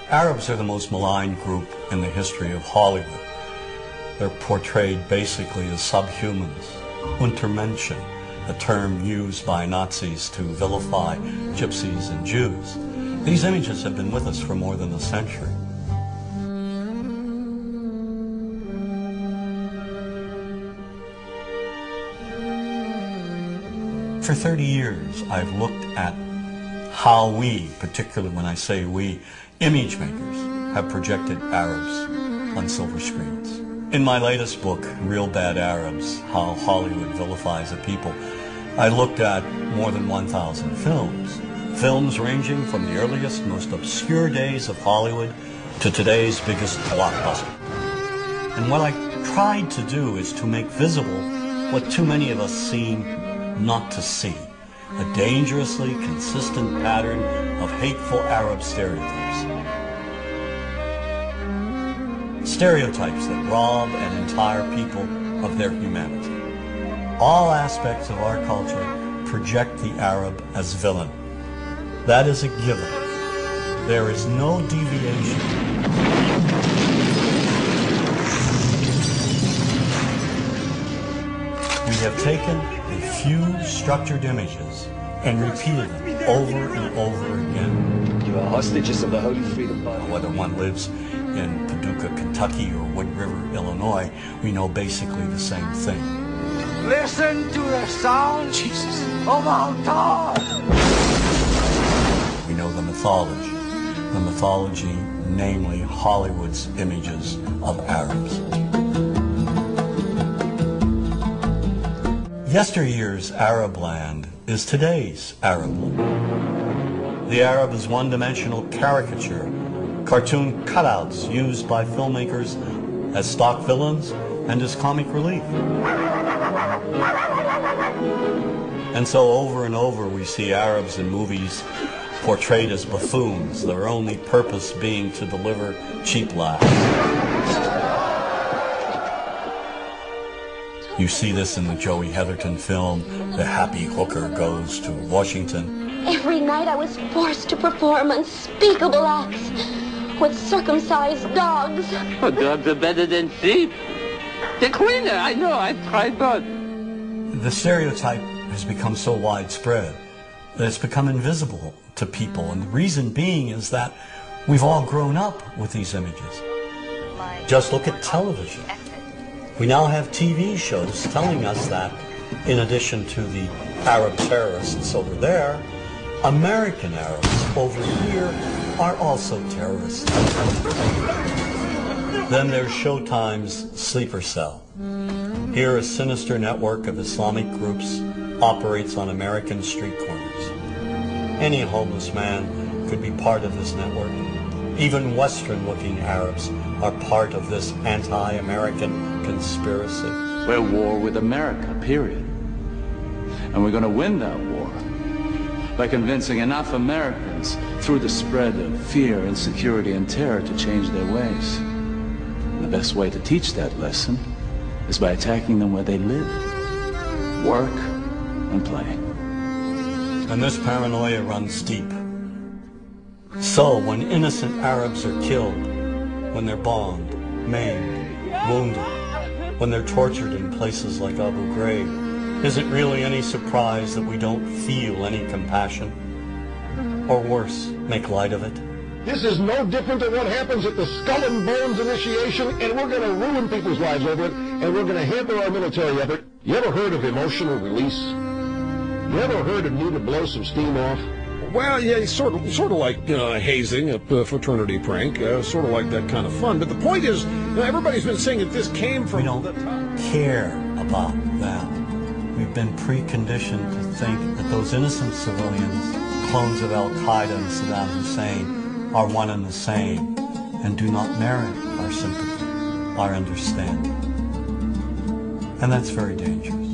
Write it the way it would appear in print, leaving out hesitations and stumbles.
Arabs are the most maligned group in the history of Hollywood. They're portrayed basically as subhumans. Untermenschen, a term used by Nazis to vilify gypsies and Jews. These images have been with us for more than a century. For 30 years, I've looked at how we, particularly when I say we, image makers, have projected Arabs on silver screens. In my latest book, Real Bad Arabs, How Hollywood Vilifies a People, I looked at more than 1,000 films. Films ranging from the earliest, most obscure days of Hollywood to today's biggest blockbuster. And what I tried to do is to make visible what too many of us seem not to see. A dangerously consistent pattern of hateful Arab stereotypes. Stereotypes that rob an entire people of their humanity. All aspects of our culture project the Arab as villain. That is a given. There is no deviation. We have taken a few structured images and repeated them over and over again. You are hostages of the Holy Freedom Bible. Whether one lives in Paducah, Kentucky or Wood River, Illinois, we know basically the same thing. Listen to the sound, Jesus, of our God. We know the mythology, namely Hollywood's images of Arabs. Yesteryear's Arab land is today's Arab land. The Arab is one-dimensional caricature, cartoon cutouts used by filmmakers as stock villains and as comic relief. And so over and over we see Arabs in movies portrayed as buffoons, their only purpose being to deliver cheap laughs. You see this in the Joey Heatherton film, The Happy Hooker Goes to Washington. Every night I was forced to perform unspeakable acts with circumcised dogs. Oh, dogs are better than sheep. They're cleaner, I know, I've tried both. The stereotype has become so widespread that it's become invisible to people, and the reason being is that we've all grown up with these images. Just look at television. We now have TV shows telling us that, in addition to the Arab terrorists over there, American Arabs over here are also terrorists. Then there's Showtime's Sleeper Cell. Here a sinister network of Islamic groups operates on American street corners. Any homeless man could be part of this network. Even Western-looking Arabs are part of this anti-American conspiracy. We're at war with America, period. And we're going to win that war by convincing enough Americans through the spread of fear, insecurity, and terror to change their ways. And the best way to teach that lesson is by attacking them where they live, work, and play. And this paranoia runs deep. So when innocent Arabs are killed, when they're bombed, maimed, wounded, when they're tortured in places like Abu Ghraib, is it really any surprise that we don't feel any compassion? Or worse, make light of it? This is no different than what happens at the Skull and Bones initiation, and we're going to ruin people's lives over it, and we're going to hamper our military effort. You ever heard of emotional release? You ever heard of need to blow some steam off? Well, yeah, sort of like hazing, a fraternity prank, sort of like that kind of fun. But the point is, everybody's been saying that this came from... We don't care about them. We've been preconditioned to think that those innocent civilians, clones of Al-Qaeda and Saddam Hussein, are one and the same and do not merit our sympathy, our understanding. And that's very dangerous.